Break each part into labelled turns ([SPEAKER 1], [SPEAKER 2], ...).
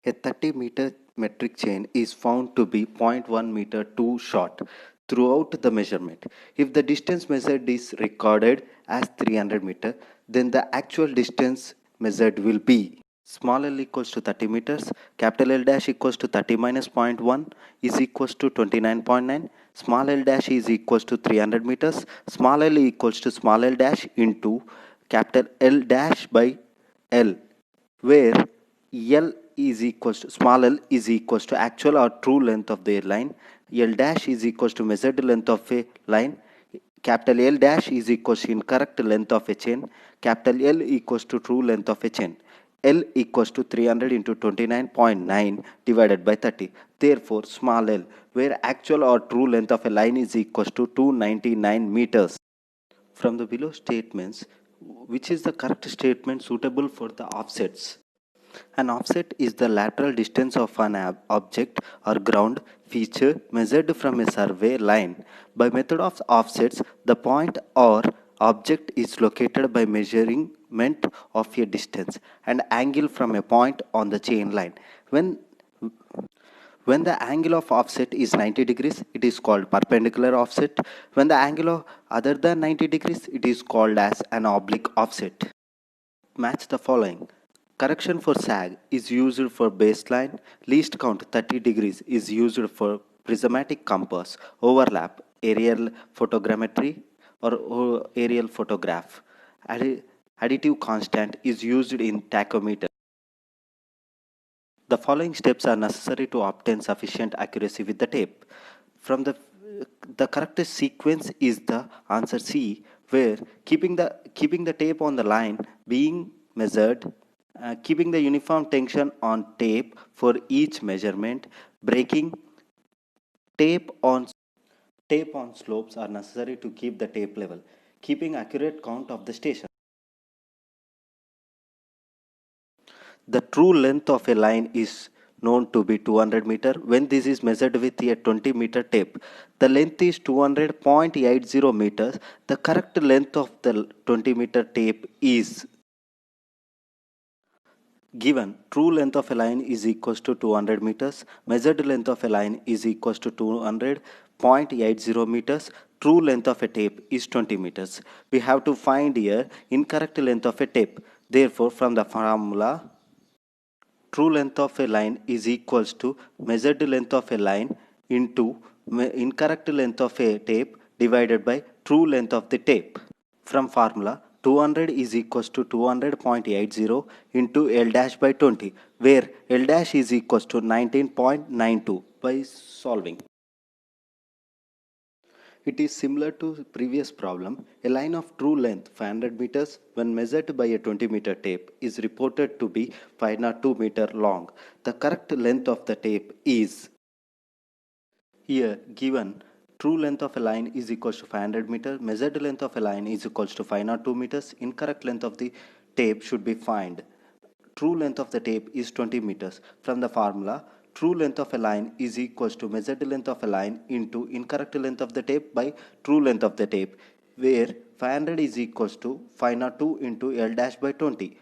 [SPEAKER 1] A 30-meter metric chain is found to be 0.1 meter too short throughout the measurement. If the distance measured is recorded as 300 meter, then the actual distance measured will be small l equals to 30 meters, capital L dash equals to 30 minus 0.1 is equals to 29.9, small l dash is equals to 300 meters, small l equals to small l dash into capital L dash by L, where L is equals to small l is equals to actual or true length of the line, L dash is equals to measured length of a line, capital L dash is equals to incorrect length of a chain, capital L equals to true length of a chain. L equals to 300 into 29.9 divided by 30. Therefore, small l, where actual or true length of a line is equals to 299 meters. From the below statements, which is the correct statement suitable for the offsets? An offset is the lateral distance of an object or ground feature measured from a survey line. By method of offsets, the point or object is located by measurement of a distance and angle from a point on the chain line. When the angle of offset is 90 degrees, it is called perpendicular offset. When the angle of other than 90 degrees, it is called as an oblique offset. Match the following. Correction for sag is used for baseline. Least count 30 degrees is used for prismatic compass. Overlap aerial photogrammetry or aerial photograph. Additive constant is used in tachometer. The following steps are necessary to obtain sufficient accuracy with the tape. From the correct sequence is the answer C, where keeping the tape on the line being measured, keeping the uniform tension on tape for each measurement, breaking tape on slopes are necessary to keep the tape level, keeping accurate count of the station. The true length of a line is known to be 200 meter when this is measured with a 20 meter tape. The length is 200.80 meters. The correct length of the 20 meter tape is given. True length of a line is equals to 200 meters. Measured length of a line is equals to 200.80 meters. True length of a tape is 20 meters. We have to find here incorrect length of a tape. Therefore, from the formula, true length of a line is equals to measured length of a line into incorrect length of a tape divided by true length of the tape. From formula, 200 is equals to 200.80 into L dash by 20, where L dash is equals to 19.92 by solving. It is similar to previous problem. A line of true length 500 meters when measured by a 20 meter tape is reported to be 502 meter long. The correct length of the tape is here given. True length of a line is equals to 500 meters. Measured length of a line is equals to 502 meters. Incorrect length of the tape should be found. True length of the tape is 20 meters. From the formula, true length of a line is equals to measured length of a line into incorrect length of the tape by true length of the tape, where 500 is equals to 502 into L dash by 20.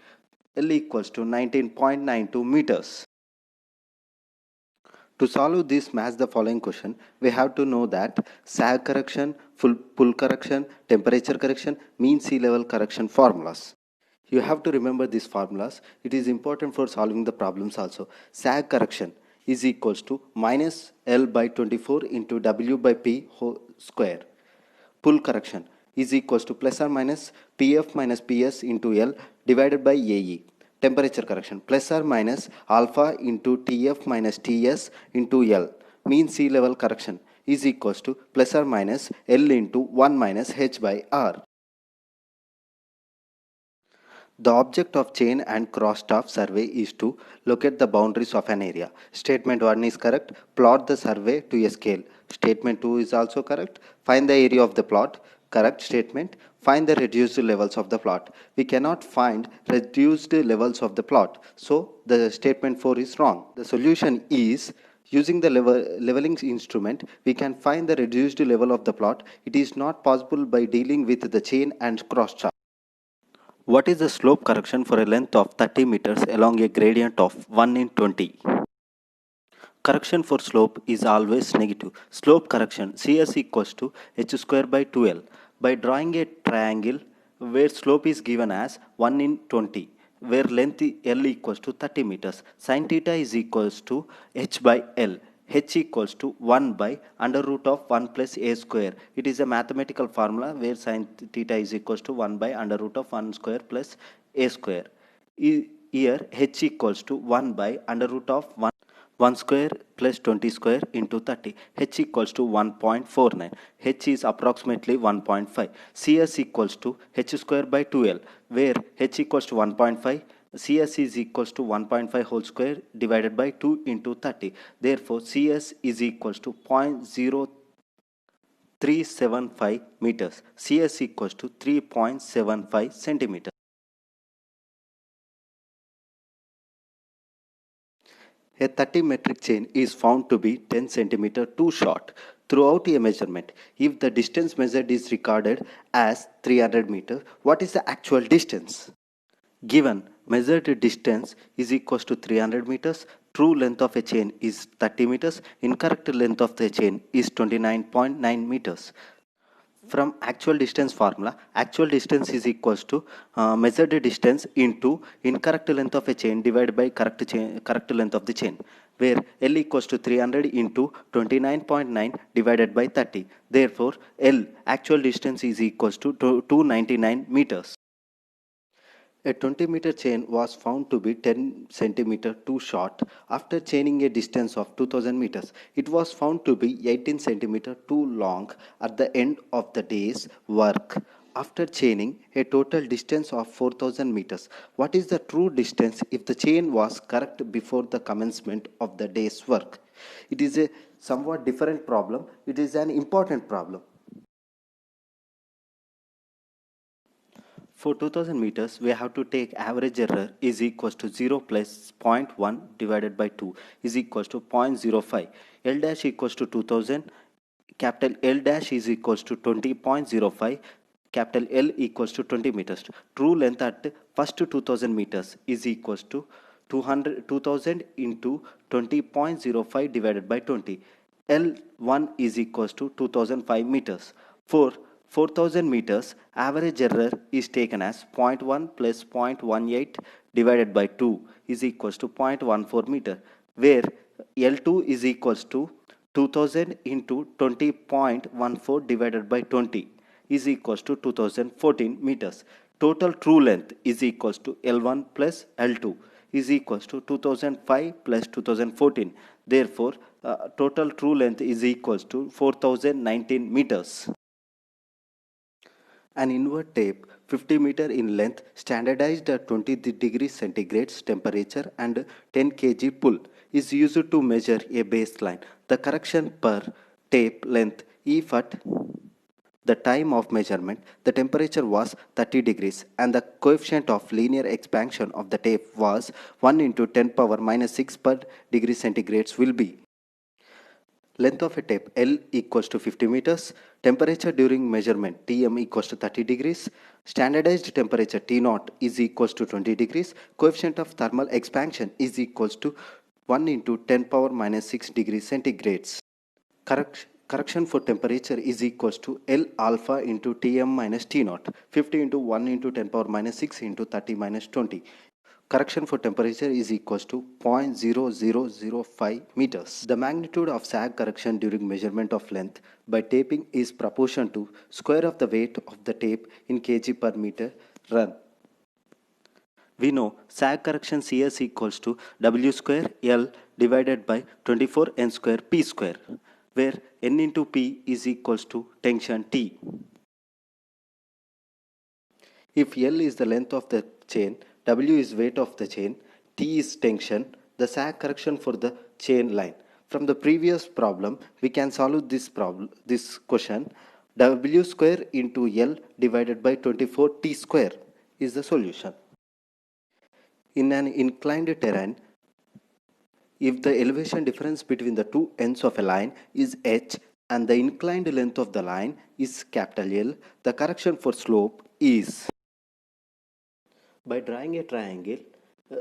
[SPEAKER 1] L equals to 19.92 meters. To solve this, match the following question. We have to know that sag correction, pull correction, temperature correction, mean sea level correction formulas. You have to remember these formulas. It is important for solving the problems also. Sag correction is equals to minus L by 24 into W by P whole square. Pull correction is equals to plus or minus PF minus PS into L divided by AE. Temperature correction plus or minus alpha into TF minus TS into L. Mean sea level correction is equals to plus or minus L into 1 minus H by R. The object of chain and cross-staff survey is to locate the boundaries of an area. Statement 1 is correct. Plot the survey to a scale. Statement 2 is also correct. Find the area of the plot. Correct statement. Find the reduced levels of the plot. We cannot find reduced levels of the plot. So the statement 4 is wrong. The solution is using the leveling instrument, we can find the reduced level of the plot. It is not possible by dealing with the chain and cross-staff. What is the slope correction for a length of 30 meters along a gradient of 1 in 20? Correction for slope is always negative. Slope correction CS equals to h square by 2l. By drawing a triangle where slope is given as 1 in 20, where length L equals to 30 meters, sin theta is equals to h by L. H equals to 1 by under root of 1 plus a square. It is a mathematical formula where sin theta is equals to 1 by under root of 1 square plus a square. Here h equals to 1 by under root of 1 square plus 20 square into 30. H equals to 1.49. H is approximately 1.5. CS equals to h square by 2l, where h equals to 1.5. CS is equals to 1.5 whole square divided by 2 into 30. Therefore, CS is equals to 0.0375 meters. CS equals to 3.75 centimeters. A 30 metric chain is found to be 10 centimeter too short throughout a measurement. If the distance measured is recorded as 300 meters, what is the actual distance? Given measured distance is equals to 300 meters, true length of a chain is 30 meters, incorrect length of the chain is 29.9 meters. From actual distance formula, actual distance is equals to measured distance into incorrect length of a chain divided by correct length of the chain, where L equals to 300 into 29.9 divided by 30. Therefore, L actual distance is equals to 299 meters. A 20-meter chain was found to be 10 centimeter too short after chaining a distance of 2000 meters. It was found to be 18 centimeter too long at the end of the day's work after chaining a total distance of 4000 meters. What is the true distance if the chain was correct before the commencement of the day's work? It is a somewhat different problem. It is an important problem. For 2000 meters, we have to take average error is equals to 0 plus zero point 0.1 divided by 2 is equals to 0.05. L dash equals to 2000. Capital L dash is equals to 20.05. Capital L equals to 20 meters. True length at first 2000 meters is equals to 2000 into 20.05 divided by 20. L1 is equals to 2005 meters. For 4000 meters, average error is taken as 0.1 plus 0.18 divided by 2 is equals to 0.14 meter, where L2 is equals to 2000 into 20.14 divided by 20 is equals to 2014 meters. Total true length is equals to L1 plus L2 is equals to 2005 plus 2014. Therefore, total true length is equals to 4019 meters. An invert tape 50 meter in length standardized at 20 degrees centigrade temperature and 10 kg pull is used to measure a baseline. The correction per tape length if at the time of measurement the temperature was 30 degrees and the coefficient of linear expansion of the tape was 1 into 10 power minus 6 per degree centigrade will be. Length of a tape L equals to 50 meters. Temperature during measurement Tm equals to 30 degrees. Standardized temperature T0 is equals to 20 degrees. Coefficient of thermal expansion is equals to 1 into 10 power minus 6 degrees centigrades. Correction for temperature is equals to L alpha into Tm minus T0. 50 into 1 into 10 power minus 6 into 30 minus 20. Correction for temperature is equals to 0.0005 meters. The magnitude of sag correction during measurement of length by taping is proportional to square of the weight of the tape in kg per meter run. We know sag correction CS equals to W square L divided by 24 N square P square, where N into P is equals to tension T. If L is the length of the chain, W is weight of the chain, T is tension, the sag correction for the chain line. From the previous problem, we can solve this question. W square into L divided by 24 T square is the solution. In an inclined terrain, if the elevation difference between the two ends of a line is h and the inclined length of the line is capital L, the correction for slope is. By drawing a triangle,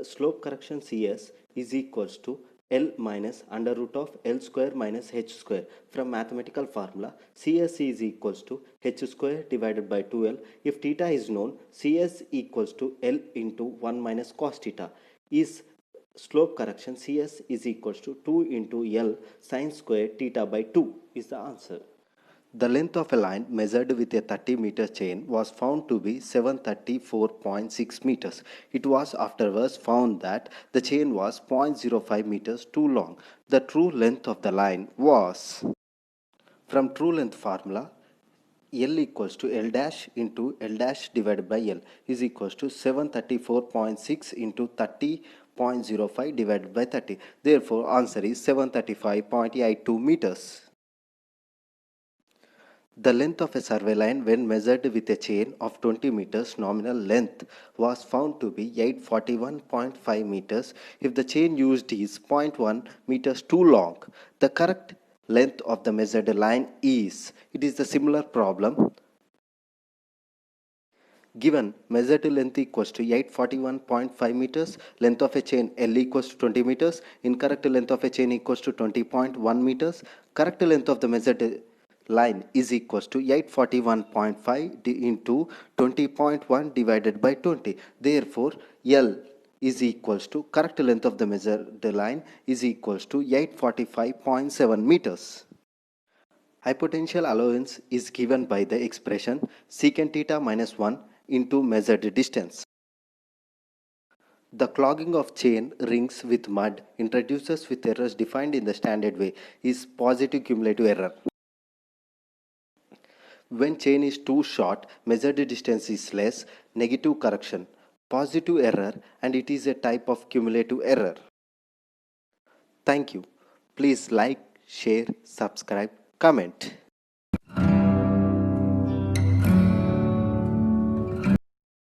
[SPEAKER 1] slope correction CS is equals to L minus under root of L square minus H square. From mathematical formula, CS is equals to H square divided by 2L. If theta is known, CS equals to L into 1 minus cos theta. Is slope correction, CS is equals to 2 into L sine square theta by 2 is the answer. The length of a line measured with a 30-meter chain was found to be 734.6 meters. It was afterwards found that the chain was 0.05 meters too long. The true length of the line was, from true length formula, L equals to L dash into L dash divided by L is equals to 734.6 into 30.05 divided by 30. Therefore, answer is 735.82 meters. The length of a survey line when measured with a chain of 20 meters nominal length was found to be 841.5 meters if the chain used is zero point 0.1 meters too long. The correct length of the measured line is, it is the similar problem. Given measured length equals to 841.5 meters, length of a chain L equals to 20 meters, incorrect length of a chain equals to 20.1 meters, correct length of the measured line is equals to 841.5 into 20.1 divided by 20. Therefore, L is equals to correct length of the measured line is equals to 845.7 meters. Hypotential allowance is given by the expression secant theta minus 1 into measured distance. The clogging of chain rings with mud introduces with errors defined in the standard way is positive cumulative error. When chain is too short, measured distance is less, negative correction, positive error, and it is a type of cumulative error. Thank you. Please like, share, subscribe, comment.